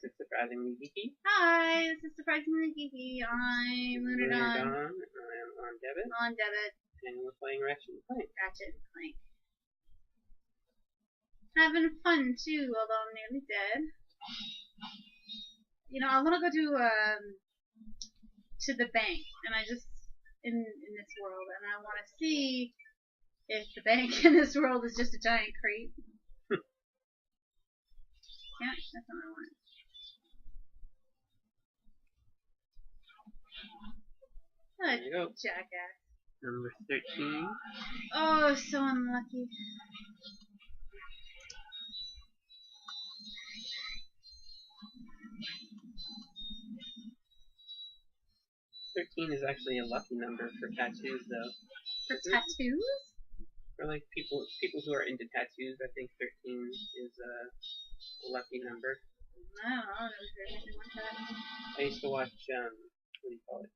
This is Surprisingly Geeky. Hi, this is Surprisingly Geeky. I'm Lunar Dawn. And I am on debit. On debit. And we're playing Ratchet and Clank. Ratchet and Clank. Having fun too, although I'm nearly dead. You know, I want to go to the bank, and I just in this world, and I want to see if the bank in this world is just a giant crate. Yeah, that's what I want. There you go. Jackass. Number 13. Oh, so unlucky. Is actually a lucky number for tattoos, though. For tattoos? For like people who are into tattoos, I think 13 is a lucky number. I don't know if there's anything like that. I used to watch what do you call it?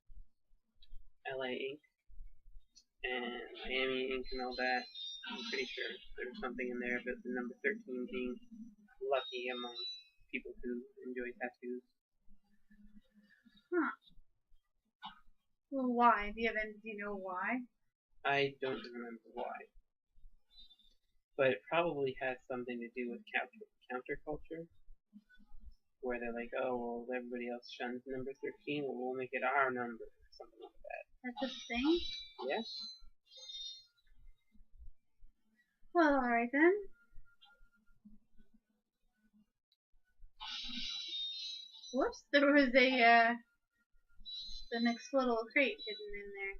LA Ink and Miami Ink and all that. I'm pretty sure there was something in there about the number 13 being lucky among people who enjoy tattoos. Huh. Well, why? Do you know why? I don't remember why. But it probably has something to do with counterculture. Where they're like, oh, well, everybody else shuns number 13, well, we'll make it our number. Something like that. That's a thing? Yeah. Well, alright then. Whoops, there was the next little crate hidden in there.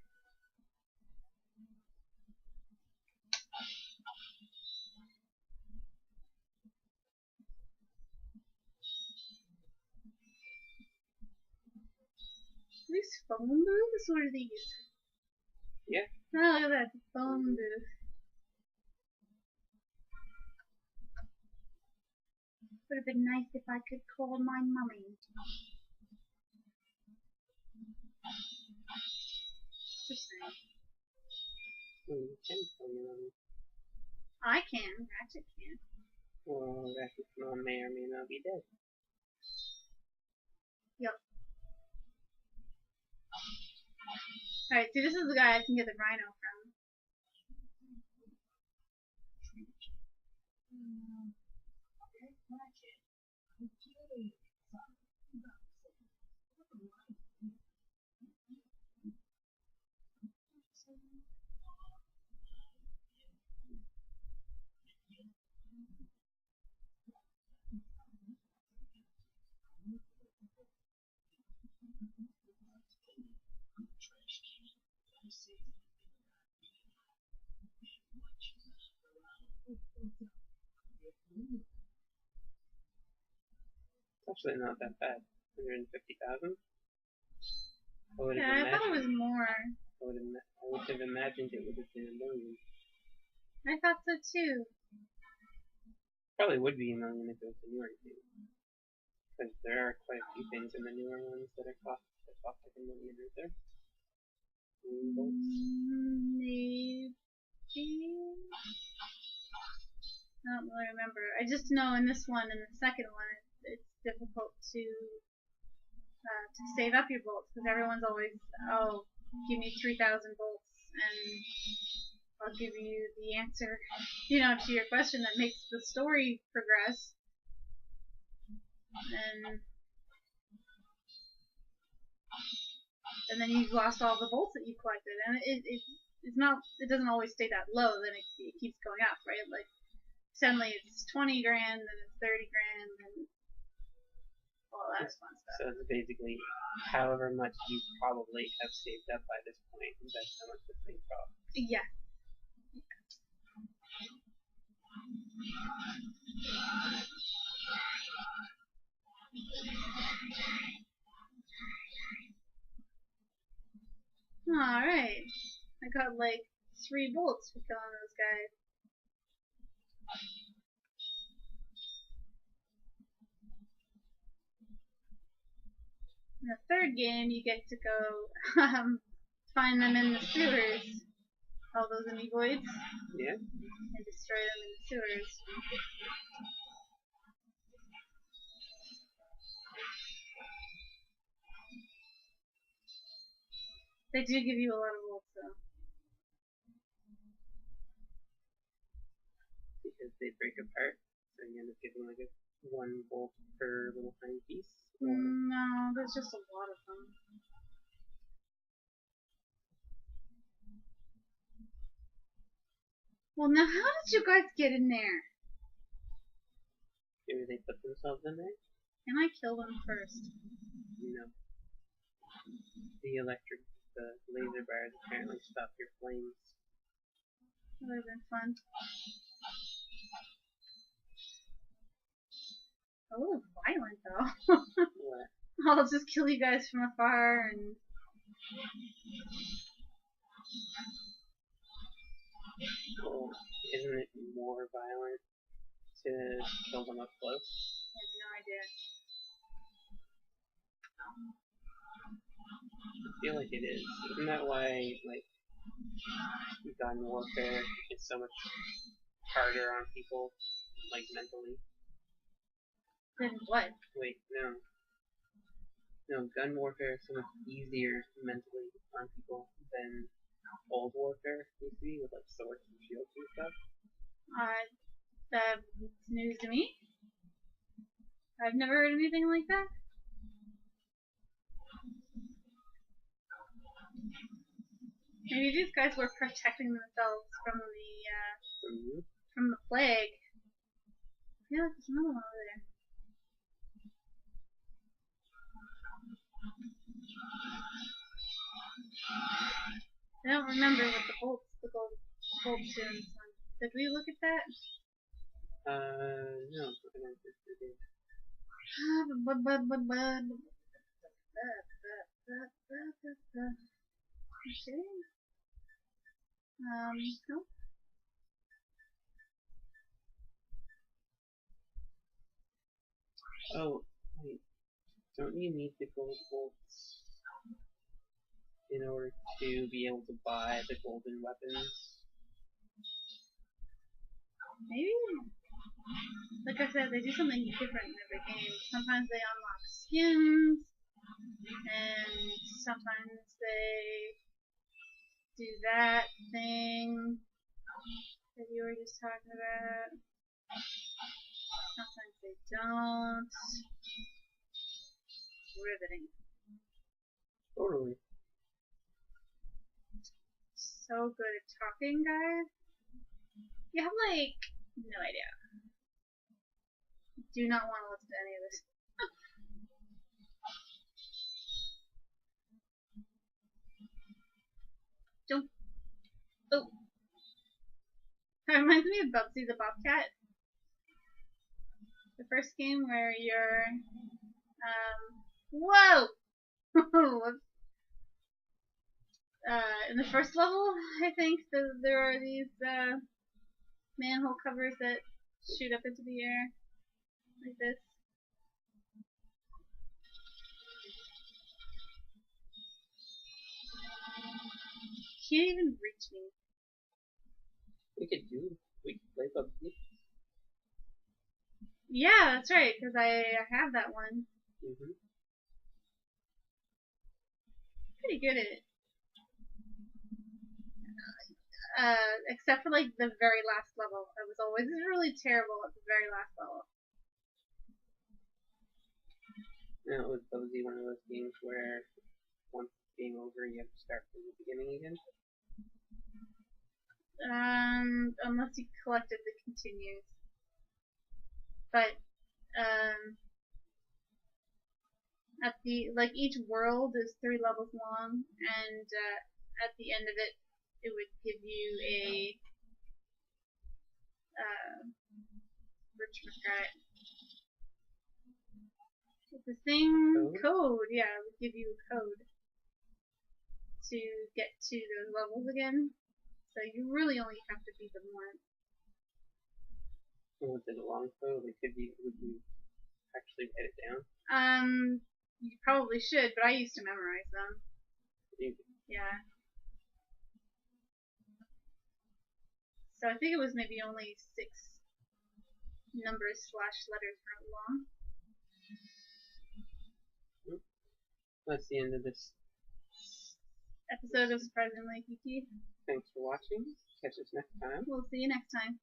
Are these phone booths? What are these? Yeah. Oh, look at that, the phone booth. Would have been nice if I could call my mummy. Just saying. Well, you can call your mom. I can. Ratchet can. Well, Ratchet's mom may or may not be dead. Yep. Alright, see, this is the guy I can get the rhino from. It's actually not that bad. 150,000? Yeah, I thought it was more. I would have imagined it would have been $1 million. I thought so too. Probably would be $1 million if it was a newer game. Because there are quite a few things in the newer ones that cost like $1 million, aren't there? Maybe. I don't really remember. I just know in this one and the second one, it's difficult to save up your bolts because everyone's always, oh, give me 3,000 bolts and I'll give you the answer, you know, to your question that makes the story progress. And then you've lost all the bolts that you collected, and it doesn't always stay that low. Then it keeps going up, right? Like suddenly it's 20 grand, then it's 30 grand, and all that fun stuff. So it's basically however much you probably have saved up by this point, that's how much the thing costs. Yeah. Alright. I got like 3 bolts for killing those guys. In the third game, you get to go find them in the sewers. All those amoeboids. Yeah. And destroy them in the sewers. They do give you a lot of bolts, though. Because they break apart, so you end up getting like a 1 bolt per little tiny piece. Or No, there's just a lot of them. Well, now how did you guys get in there? maybe they put themselves in there? Can I kill them first? No. The laser bars apparently stop your flames. That would have been fun. A little violent, though. What? I'll just kill you guys from afar and... Well, isn't it more violent to kill them up close? I have no idea. I feel like it is. Isn't that why, like, gun warfare is so much harder on people, like, mentally? Then what? Wait, no. No, gun warfare is so much easier mentally on people than old warfare used to be with, like, swords and shields and stuff. That's news to me. I've never heard anything like that. Maybe these guys were protecting themselves from the plague. Yeah, there's another one over there. I don't remember what the gold bolts do in this one. Did we look at that? No, I don't think we did. Okay. No. Oh, wait. Don't you need the gold bolts in order to be able to buy the golden weapons? Maybe. Like I said, they do something different in every game. Sometimes they unlock skins, and sometimes they do that thing that you were just talking about. Sometimes they don't. Riveting. Totally. So good at talking, guys. You have, like, no idea. Do not want to listen to any of this. Don't. Oh. That reminds me of Bubsy the Bobcat. The first game where you're, whoa! In the first level, I think, there are these, manhole covers that shoot up into the air. Like this. Can't even reach me. We could play PUBG. Yeah, that's right, because I have that one. Mm-hmm. Pretty good at it. Except for like the very last level. I was always really terrible at the very last level. Now, was PUBG one of those games where once it's game over, you have to start from the beginning again? Unless you collected the continues. But, at the, like, each world is 3 levels long, and, at the end of it, it would give you a, the thing, code, yeah, it would give you a code to get to those levels again. So you really only have to beat them once. Was it a long code? Would you actually write it down? You probably should, but I used to memorize them. Yeah. So I think it was maybe only 6 numbers / letters long. That's the end of this episode of Surprisingly Geeky. Thanks for watching. Catch us next time. We'll see you next time.